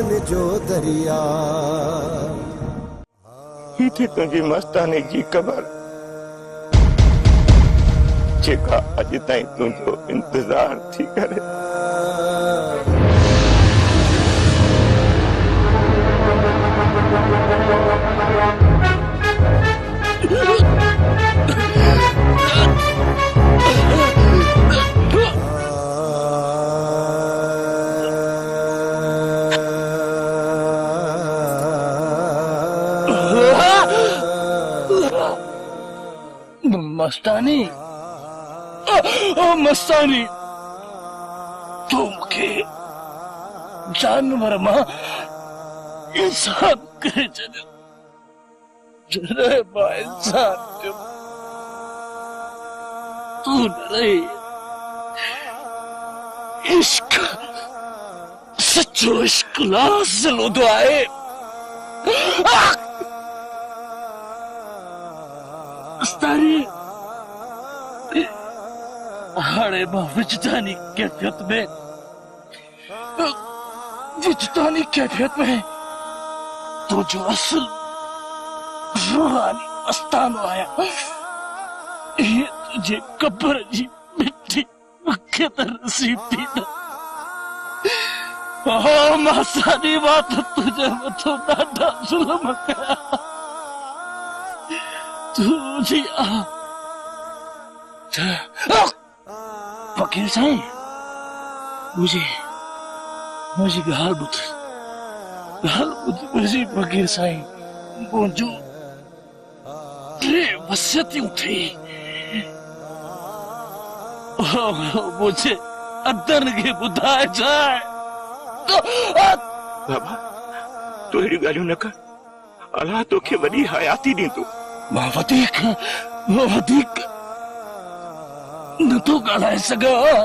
दर्दन जो दरिया हीथे तुझी मस्तानी जी कबर जेका अज ताईं तुझो इंतजार थी करे। मस्तानी मस्तानी तू मूंखे जानवर मां इंसान करे छॾियो। जॾहिं मां इंसान थियो तू न रही। इश्क सच्चो इश्क हासिल हूंदो आहे। मस्तानी हाणे मां विजदानी कैफियत में तुझो असल रूहानी मस्तानो आया। ये तुझे कब्र जी मिट्टी मूंखे त नसीब थी न। मस्तानी मां त तुझे मथो ॾाढा ज़ुल्म कया। तुझी फकीर साईं मुझी ॻाल्हि ॿुध मुंहिंजी फकीर साईं मुंहिंजो टे वसियतूं थी। मुझे अदन खे ॿुधाइजांइ। बाबा तू अहिड़ी ॻाल्हियूं न कर। अलाह तोखे वॾी हयाती ॾींदो। मां वधीक नथो ॻाल्हाए सघां।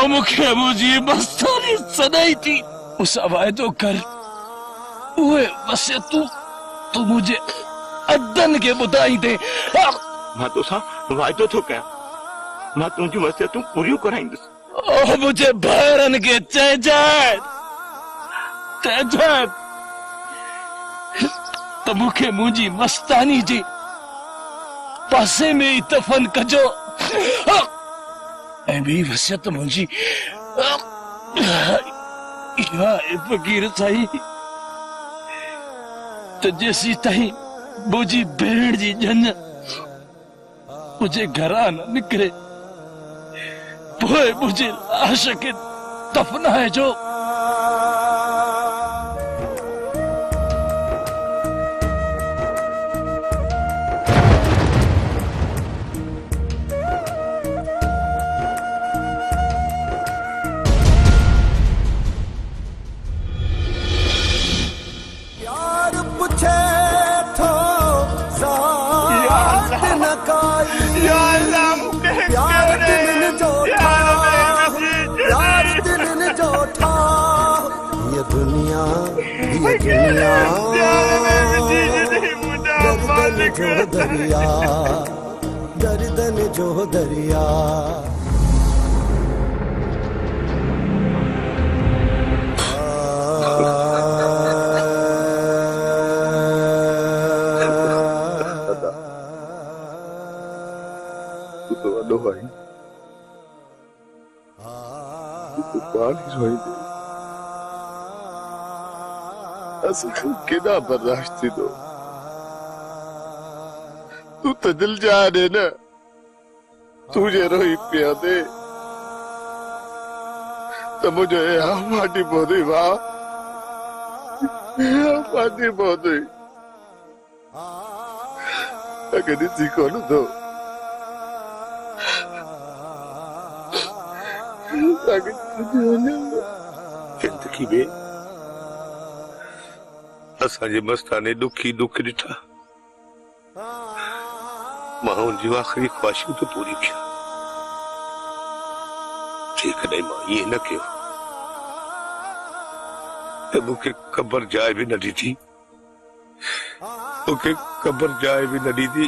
मूंखे मुंहिंजी मस्तानी सदाई थी। मूंसां वाइदो कर उहे वसियतूं तूं मुंहिंजे अदन खे ॿुधाईंदे। मां तोसां वाइदो थो कयां। मां तुंहिंजूं वसियतूं पूरियूं कराईंदुसि। मुंहिंजे भाउरनि खे चइजांइ त मूंखे मुंहिंजी मस्तानी जी पासे में ई दफ़न कजो। ऐं ॿी वसियत मुंहिंजी इहा आहे फकीर साईं त जेसीं ताईं मुंहिंजी भेण जी ॼन मुंहिंजे घरां न निकिरे पोइ मुंहिंजी लाश खे दफ़नाइजो। दर्दन जो दरिया तू तो वॾो भाई तू पाणी रोई दे। असां केॾा बर्दाश्त थींदो। तू त दिल जाने न तुझे रोई पिया दे त मुझे माटी पौधी वाह माटी पौधी अगे ॾिसी कोन थो। जिंदगी में असांजे मस्ताने दुखी दुख ॾिठा। माण्हुनि जूं आख़िरी ख्वाहिशूं त पूरी कयूं। जेकॾहिं मां ईअं न कयो त मूंखे क़बर जाइ बि न ॾिठी। मूंखे क़बर जाइ बि न ॾिठी।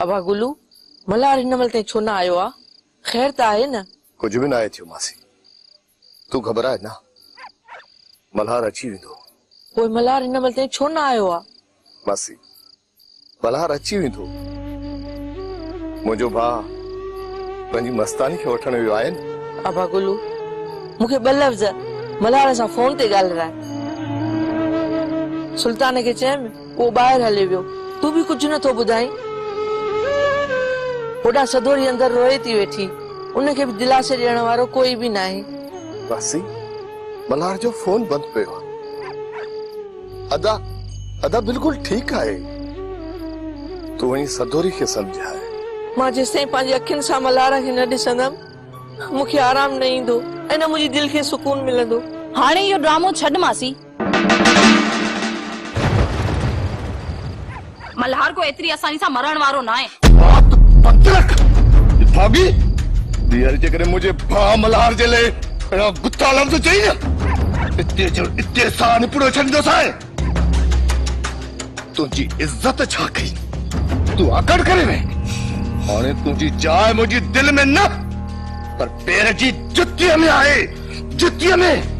अबा गुलू मल्हार हिन महिल ताईं छो न आयो आहे? ख़ैर त आहे न? कुछ भी ना आहे थियो मासी, तू घबराए ना, मल्हार अची वेंदो। पोइ मल्हार हिन महिल ताईं छो न आयो आहे? मासी मल्हार अची वेंदो, मुंहिंजो भाउ पंहिंजी मस्तानी खे वठण वियो आहे न। अबा गुलू मूंखे ॿ लफ़्ज़ मल्हार सां फोन ते ॻाल्हाए। सुल्तान खे चयमि उहो ॿाहिरि हली वियो, तूं बि कुझु नथो ॿुधाई। होॾा सदोरी अंदरि रोए थी वेठी, उनखे बि दिलासे ॾियण वारो कोई बि न आहे। मासी मल्हार जो फोन बंदि पियो आहे। अदा अदा बिल्कुलु ठीकु आहे, तू वञी सदोरी खे सम्झाए। मां जेसिताईं पंहिंजी अखियुनि सां मल्हार खे न ॾिसंदमि मूंखे आराम न ईंदो ऐं न मुंहिंजी दिलि खे सुकून मिलंदो। हाणे इहो ड्रामो छॾ मासी, मल्हार को एतिरी आसानी सां मरण वारो न आहे। भाभी धीअर जे करे मुंहिंजे भाउ मल्हार जे लाइ अहिड़ा गुत्ता लफ़्ज़ चई न, इते सां निपुड़ो छॾींदोसांइ। तुंहिंजी इज़त छा कई, तू आकड़ करे वे। हाणे तुंहिंजी जाइ मुंहिंजी दिलि में न पर पेर जी जुतीअ में आहे, जुतीअ में।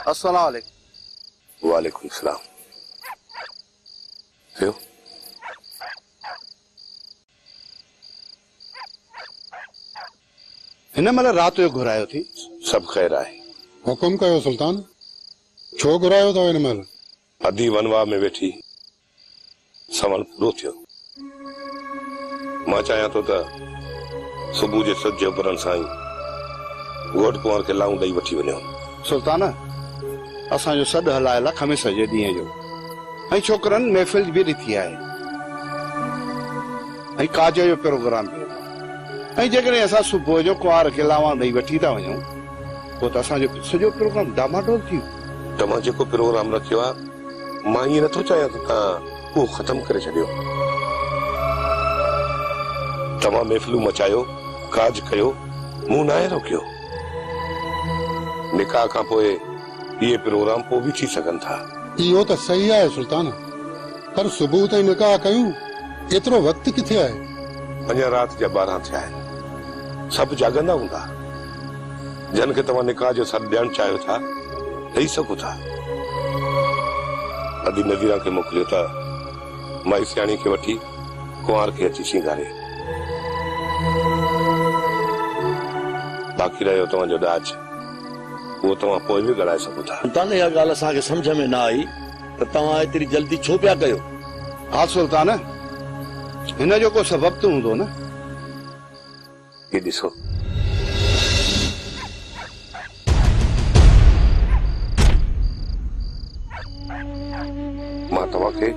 अस्सलाम वालेकुम। वालेकुम सलाम। थियो हिन महिल राति जो घुरायो थी? सब ख़ैर आहे। हुकुम कयो सुल्तान, छो घुरायो अथव हिन महिल? अधी वनवा में वेठी सवाल पूरो थियो। मां चाहियां थो त सुबुह जे सिज उभरण सां ई घोट कुंवर खे लाऊं ॾेई वठी वञो। सुल्तान असांजो सॾु हलायल आहे ख़मीस जे ॾींहं जो, ऐं छोकिरनि महफ़िल बि ॾिठी आहे ऐं काज जो प्रोग्राम बि। ऐं जेकॾहिं असां सुबुह जो कुंवार खे लावां ॾेई वठी था वञूं पोइ त असांजो सॼो प्रोग्राम डामाडोल थी। तव्हां जेको प्रोग्राम रखियो आहे मां ईअं नथो चाहियां त तव्हां उहो ख़तमु करे छॾियो। तव्हां महफ़िलूं मचायो, काज कयो, मूं नाहे रोकियो। निकाह खां पोइ इहे प्रोग्राम पोइ बि थी सघनि था। इहो त सही आहे सुल्तान, पर सुबुह ताईं निकाह कयूं, एतिरो वक़्तु किथे आहे? अञा राति जा 12 थिया आहिनि, सभु जाॻंदा हूंदा। जन खे तव्हां निकाह जो सॾु ॾियणु चाहियो था ॾेई सघो था। अदी नज़ीरा खे मोकिलियो त माई सियाणी खे वठी कुंवार खे अची सींगारे। बाक़ी रहियो तव्हांजो ॾाज, वो तव्हां पोइ बि ॻाल्हाए सघो था। सुल्तान इहा ॻाल्हि असांखे सम्झ में न आई त तव्हां एतिरी जल्दी छो पिया कयो? हा सुल्तान, हिन जो को सबब त हूंदो न। ये ॾिसो, मां तव्हांखे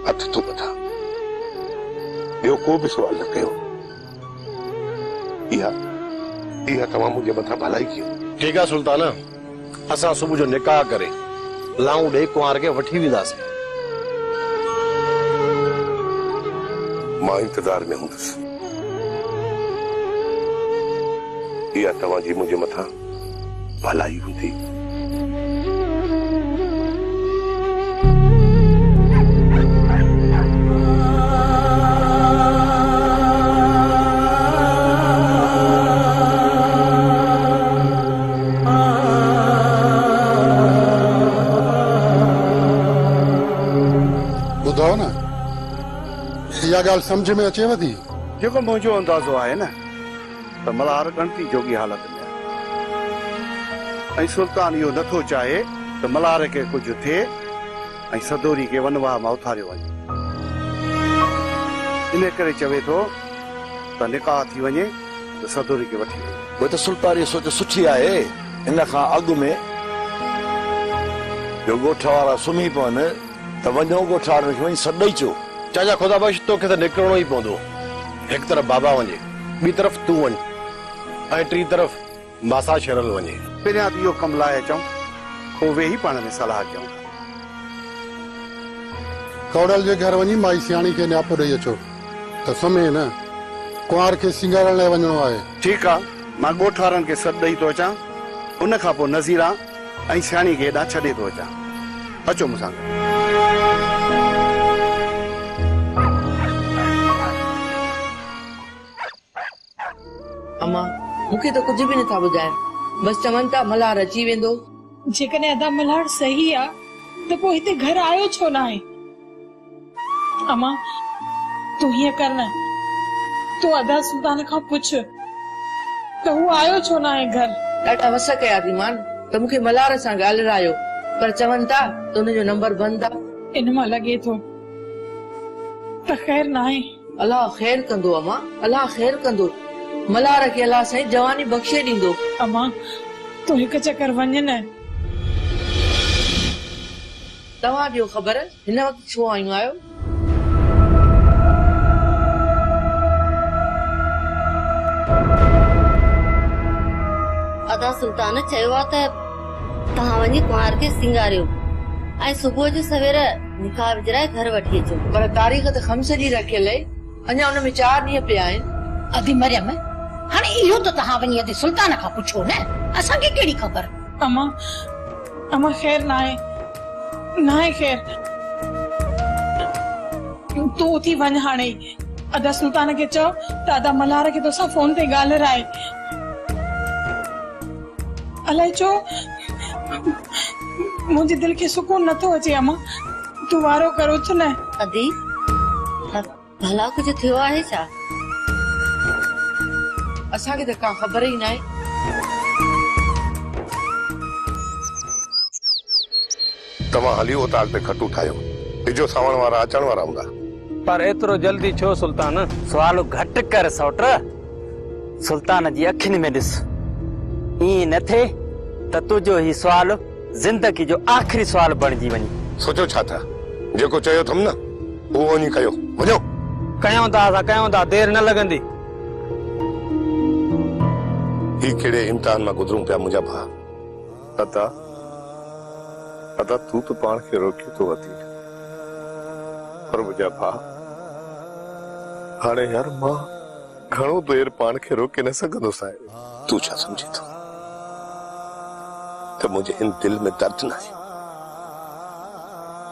हथ थो ॿधां, ॿियो को बि सुवाल न कयो। इहा तव्हां मुंहिंजे मथां भलाई कयो। ठीकु आहे सुल्तान, असां सुबुह जो निकाह करे लाऊं ॾेई कुंवार खे वठी वेंदासीं। मां इंतज़ार में हूंदुसि। इहा तव्हांजी मुंहिंजे मथां भलाई हूंदी। ॿुधो न, इहा ॻाल्हि सम्झ में अचेव थी? जेको मुंहिंजो अंदाज़ो आहे न त मल्हार गणती जोगी हालत में आहे, ऐं सुल्तान इहो नथो चाहे त मल्हार खे कुझु थिए ऐं सदोरी खे वनवाह मां उथारियो वञे। इन करे चवे थो त निकाह थी वञे, त सदोरी खे वठी वञे। वो तो सुल्तान जी सोच सुठी आहे। इन खां अॻु में जो ॻोठ वारा सुम्ही पवनि त वञो ॻोठ वारनि खे वञी सॾ ॾेई अचो। चाचा खुदा बख्श तोखे त निकिरणो ई पवंदो। हिकु तरफ़ बाबा वञे, ॿी तरफ़ तूं वञ, ऐं टी तरफ़ मासा शरल वञे। पहिरियां त इहो कमु लाहे अचूं, पोइ वेही पाण में सलाह कयूं। कौड़ल जे घर वञी माई सियाणी खे न्यापो ॾेई अचो त सुम्हे न। कुंवार खे सिंगारण लाइ वञिणो आहे। ठीकु आहे, मां ॻोठ वारनि खे सॾु ॾेई थो अचां, उन खां पोइ नज़ीरा ऐं सियाणी खे हेॾां छॾे थो अचां। अचो मूंसां गॾु। अम्मा मूंखे त कुझु बि नथा ॿुधाइनि, बसि चवनि था मल्हार अची वेंदो। जेकॾहिं अदा मल्हार सही आहे त पोइ हिते घर आयो छो न आहे? अम्मा तूं हीअं कर न, तूं अदा सुल्तान खां पुछ त हू आयो छो न आहे घर। ॾाढा वस कया थी मान त मूंखे मल्हार सां ॻाल्हायो, पर चवनि था त हुनजो नंबर बंदि आहे। इन मां लॻे थो त ख़ैर न आहे। अलाह ख़ैर कंदो अम्मा, अलाह ख़ैर कंदो। मल्हार खे अलाह साईं जवानी बख़्शे ॾींदो। अम्मा तूं हिकु चक्कर वञ न। तव्हां ॾियो ख़बर हिन वक़्तु छो आयूं आहियो? अदा सुल्तान चयो आहे त तव्हां वञी कुंवार खे सिंगारियो ऐं सुबुह जो सवेर निकाह विझराए घर वठी अचो। पर तारीख़ त ख़म्स जी रखियल आहे, अञा हुन में 4 ॾींहं पिया आहिनि। अदी मरियम हाणे इहो त तव्हां वञी अदी सुल्तान खां पुछो न, असांखे कहिड़ी ख़बर। अम्मा ख़ैर न आहे, न आहे ख़ैर। तूं उथी वञ हाणे, अदा सुल्तान खे चओ त अदा मल्हार खे तोसां फोन ते ॻाल्हाए। अलाए छो मुंहिंजी दिलि खे सुकून नथो अचे। अम्मा तूं वारो कर, उथ न। अदी भला कुझु थियो आहे छा? असांखे त का ख़बर ई न आहे। तव्हां हली उतार ते खटू ठाहियो, ॾिजो सावण वारा अचण वारा हूंदा। पर एतिरो जल्दी छो सुल्तान? सुवाल घटि कर सौट, सुल्तान जी अखियुनि में ॾिस। ईअं न थिए त तुंहिंजो ही सुवाल ज़िंदगी जो आख़िरी सुवाल बणिजी वञे। सोचो छा था, जेको चयो अथमि न उहो वञी कयो। वञो। कयूं था, असां कयूं था, देरि न लॻंदी। ही कहिड़े इम्तिहान मां गुज़रूं पिया मुंहिंजा भाउ। अदा तूं त पाण खे रोकी थो वठी, पर मुंहिंजा भाउ हाणे यार मां घणो देर पाण खे रोके न सघंदुसि। तूं छा समझी थो त मुंहिंजे इन दिल में दर्द न आहे?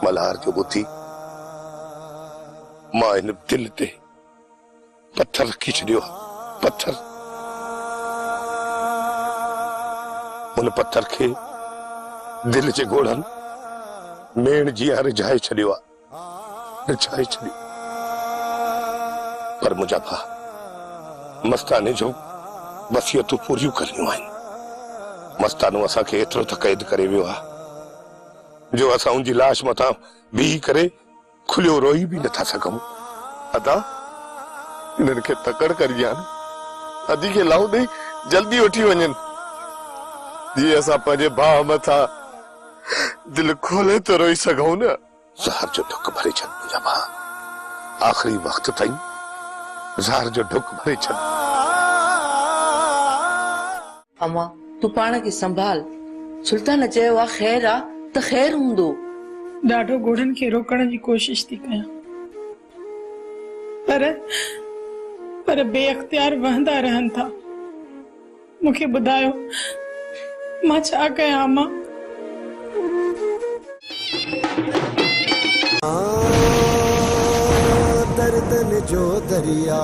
मल्हार जो ॿुधी मां इन दिल ते पत्थर रखी छॾियो। पत्थर, उन पत्थर खे दिल जे गोड़नि मेण जी रिझाए छॾियो आहे, रिझाए छॾियो। पर मुंहिंजा भाउ मस्ताने जो वसियतूं पूरियूं करणियूं आहिनि। मस्तानो असांखे एतिरो त क़ैद करे वियो आहे जो असां उनजी लाश मथां बीही करे खुलियो रोई बि नथा सघूं। अदा इन्हनि खे तकड़ करी आहे, अदी खे लाऊं ॾेई जल्दी वठी वञनि, जीअं असां पंहिंजे भाउ मथां दिल खोले त रोई सघूं न। ज़हर जो ढुक भरे छॾ मुंहिंजा भाउ, आख़िरी वक़्त ताईं ज़हर जो ढुक भरे छॾ। अम्मा तूं पाण खे संभाल, सुल्तान चयो आहे ख़ैर आहे त ख़ैर हूंदो। ॾाढो घोड़नि खे रोकण जी कोशिश थी कयां, पर बेअख्तियार वहंदा रहनि था। मूंखे ॿुधायो मां छा कयां अम्मा? दर्दन जो दरिया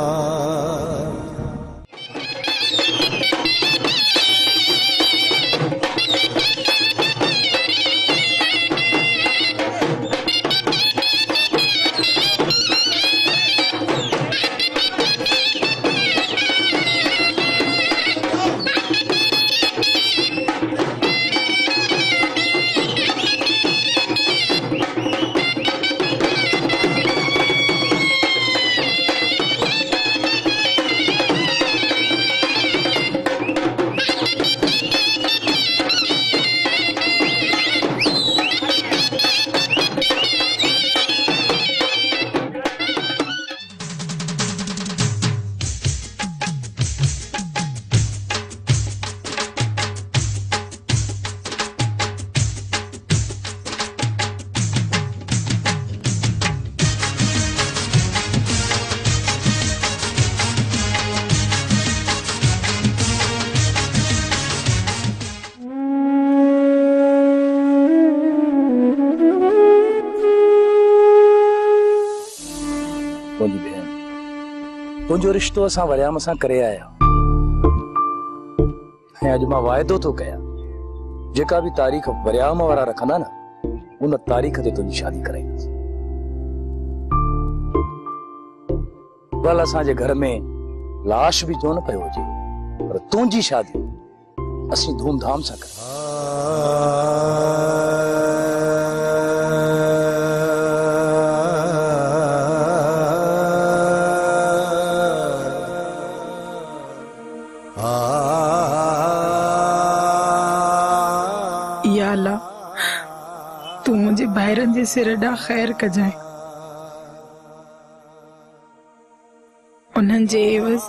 तुंहिंजो रिश्तो असां वरियाम सां करे आया ऐं अॼु मां वाइदो थो कयां जेका बि तारीख़ वरियाम वारा रखंदा न उन तारीख़ ते तुंहिंजी शादी कराईंदासीं। भल असांजे घर में लाश बि जो न पियो हुजे पर तुंहिंजी शादी असीं धूमधाम सां कयूं। या अल्लाह तू मुझे भाइरनि जे सिर ॾांहुं ख़ैर कजाए, उन्हनि जे एवज़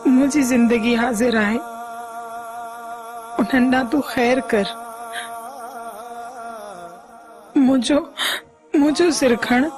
मुंहिंजी ज़िंदगी हाज़िर आहे, उन्हनि ॾांहुं तू ख़ैर कर, मुंहिंजो सिर खण।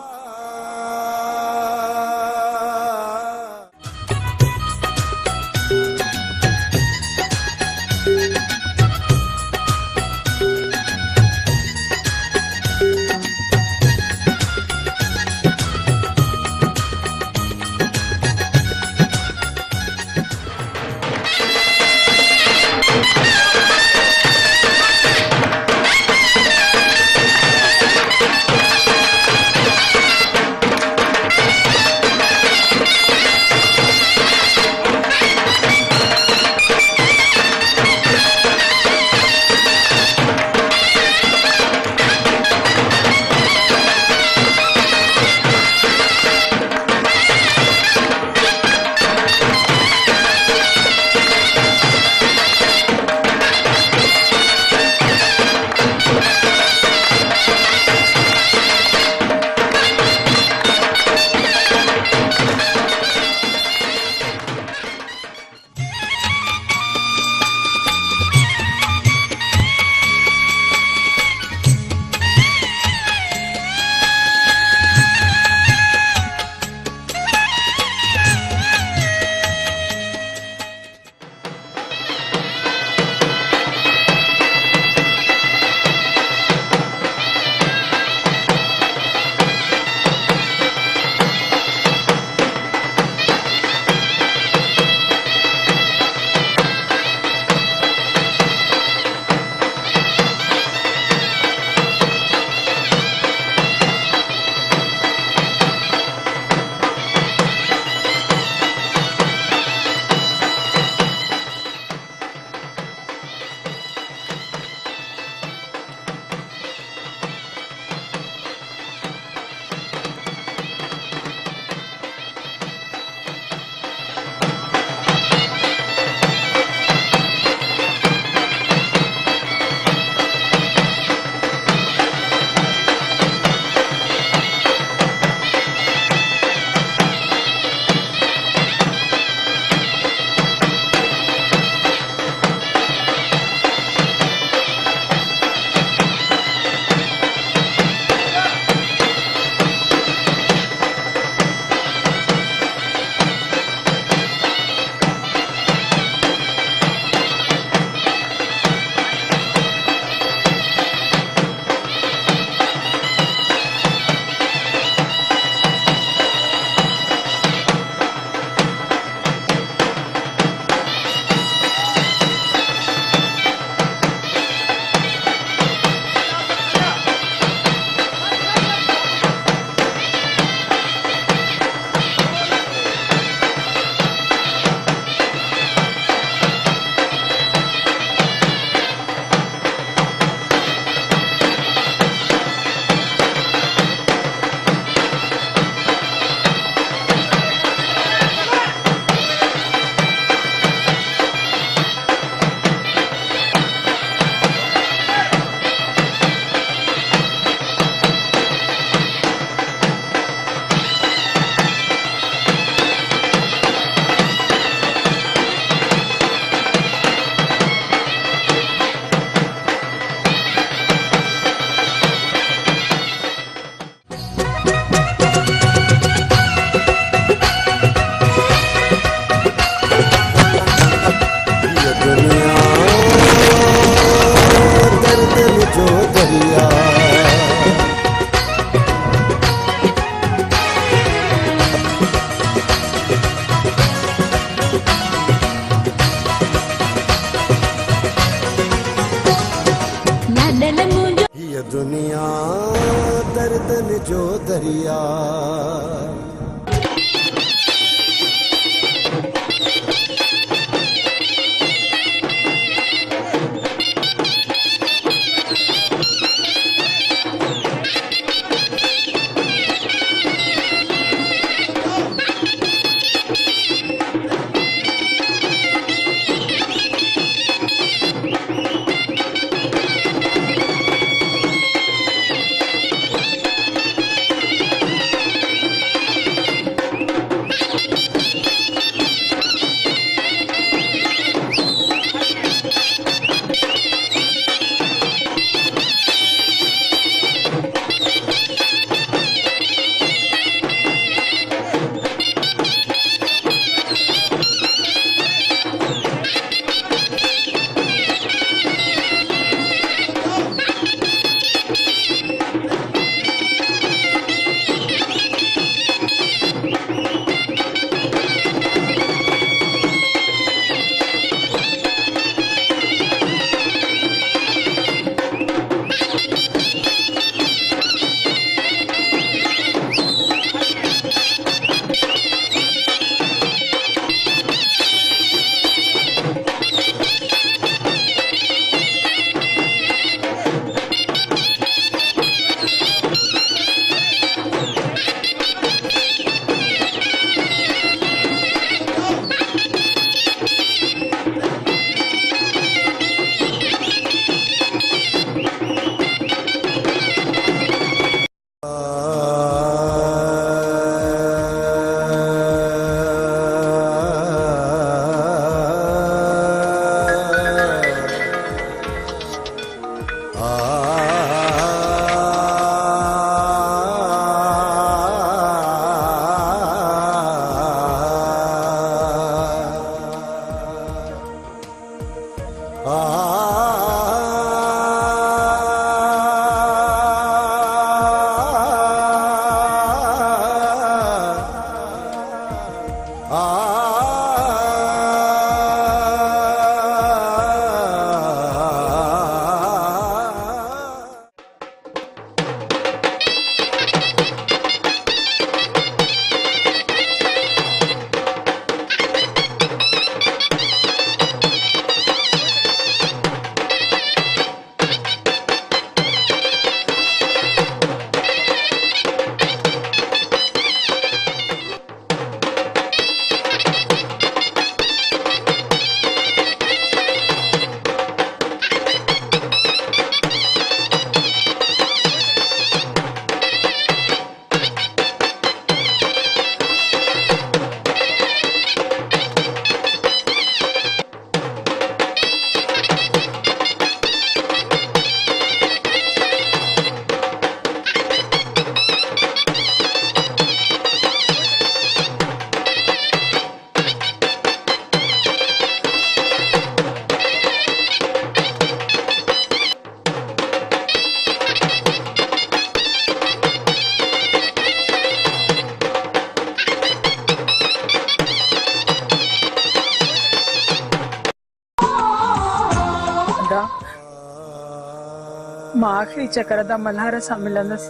मां आखिरी चक्कर दा मल्हार सां मिलंदसि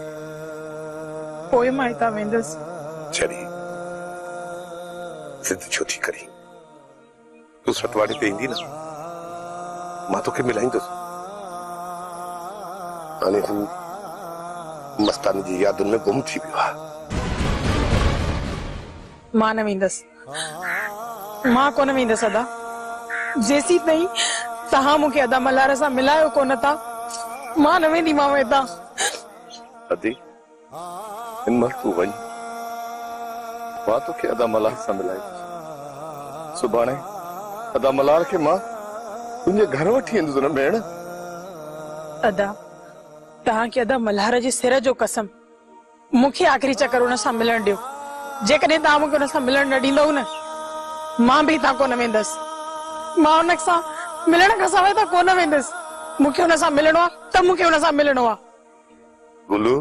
पोइ मां हितां वेंदसि। चली जिद छो थी करी तू सटवाड़ी पे ईंदी ना मां तोखे मिलाईंदुसि। हाणे तू मस्तानी जी यादुनि में गुम थी वियो आहे। मां न वेंदसि, मां कोन वेंदसि अदा। जेसी ताईं तव्हां मूंखे अदा मल्हार सां मिलायो कोन था मां न वेंदी मां हितां। अदी इन मल तू वञ मां तोखे अदा मल्हार सां मिलाईंदुसि। सुभाणे अदा मल्हार खे मां तुंहिंजे घर वठी ईंदुसि न भेण। अदा तव्हांखे अदा मल्हार जे सिर जो कसम मूंखे आखिरी चक्कर हुन सां मिलण ॾियो। जेकॾहिं तव्हां मूंखे हुन सां मिलण न ॾींदव न मां बि हितां कोन वेंदसि। मां हुन सां मिलण खां सवाइ त कोन वेंदसि। मूंखे हुन सां मिलणो आहे त मूंखे हुन सां मिलणो आहे। गुलू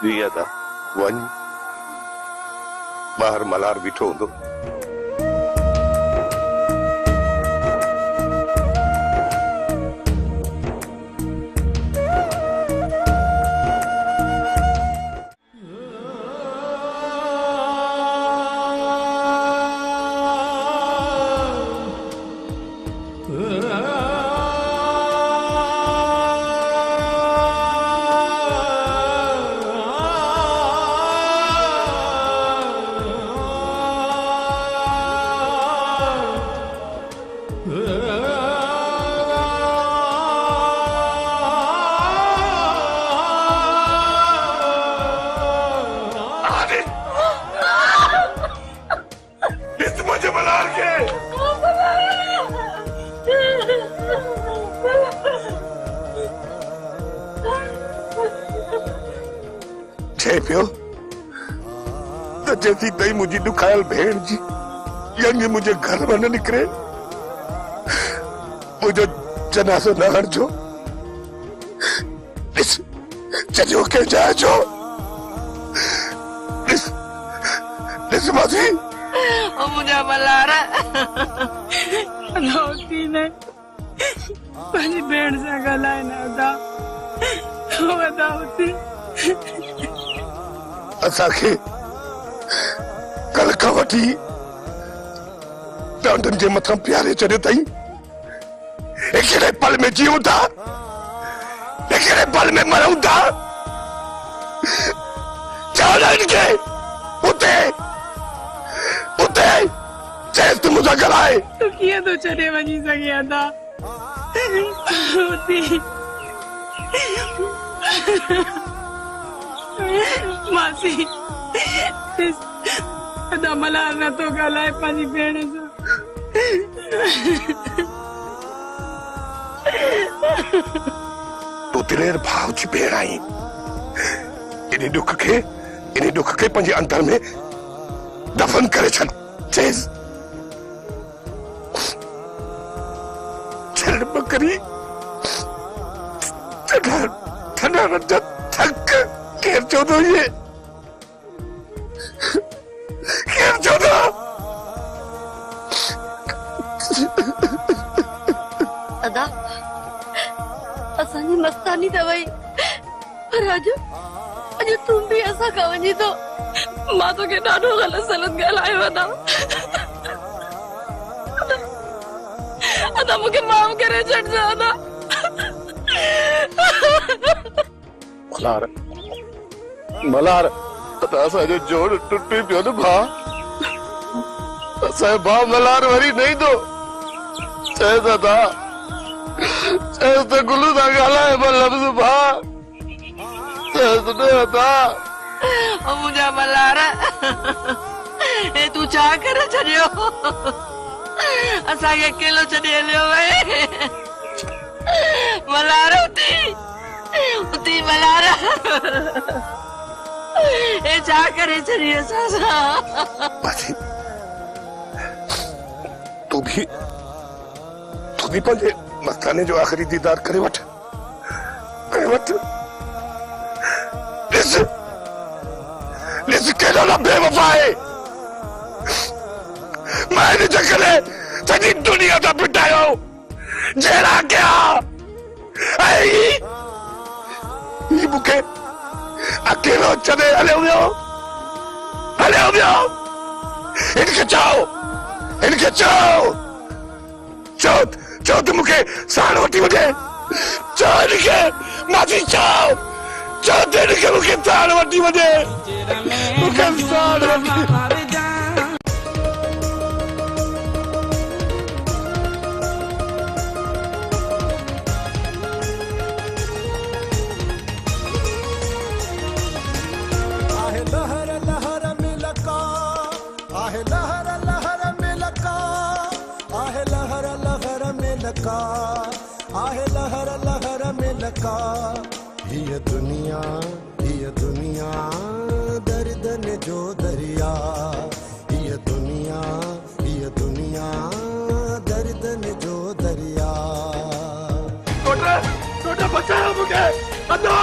जी अदा वञ ॿाहिरि मल्हार बीठो हूंदो। पियो तो जैसी तई मुझे दुखायल भेड़ जी यंग मुझे घर में न निकरे मुझे जनाज़ो न हटजो इस चलो के जाजो इस मासी ओ मुझे मल्हारा नौती ने पंहिंजी भेण सां ॻाल्हाए न अदा अदा होती असांखे कल खां वठी डांडन जे मथां प्यारे छॾियो अथई। हिकिड़े पल में जीऊं था हिकिड़े पल में मरूं था। चवण इनखे उते उते चएसि तूं मूंसां ॻाल्हाए। तूं कीअं थो छॾे वञी सघे अदा होती मासी अदा मल्हार न तो ॻाल्हाए पंहिंजी भेण सां। तूं दिलेर भाउ जी भेण आहीं। इन दुख खे पंहिंजे अंदर में दफ़न करे छॾ। चल भेड़ बकरी ठंडा रजा थक केर चौदो ये केर चौदो अदा असांजी मस्तानी दवाई पर अॼु तुम भी ऐसा का वञी तो मां तो के ॾाढो ग़लत सलत ॻाल्हायो अदा अदा मूंखे माफ़ करे छॾिजो अदा मल्हार मल्हार अदा असांजो जोड़ टुटी पियो न भाउ असांजो भाउ मल्हार वरी न ईंदो चएसि अदा चएसि त गुलू सां ॻाल्हाए ॿ लफ़्ज़ भाउ चएसि न अदा मुंहिंजा मल्हार हे तूं छा करे छॾियो असांखे अकेलो छॾे हलियो वए मल्हार उती मल्हार हे छा करे छॾी असां सां बासी तू भी पंहिंजे मस्ताने जो आख़िरी दीदार करे वठ ॾिस केॾो न बेवफ़ा आहे मां हिन चकर सॼी दुनिया था पिटायो जहिड़ा कया ऐं ही मूंखे अकेलो छॾे हलियो वियो हिनखे चओ त मूंखे साण वठी वञे चओ हिनखे मासी चओ त हिनखे मूंखे साण वठी वञे मूंखे साण वठी आहे लहर लहर में लका ये दुनिया दर्द ने जो दरिया ये दुनिया दर्द ने जो दरिया टोटा बचाओ मुझे अदा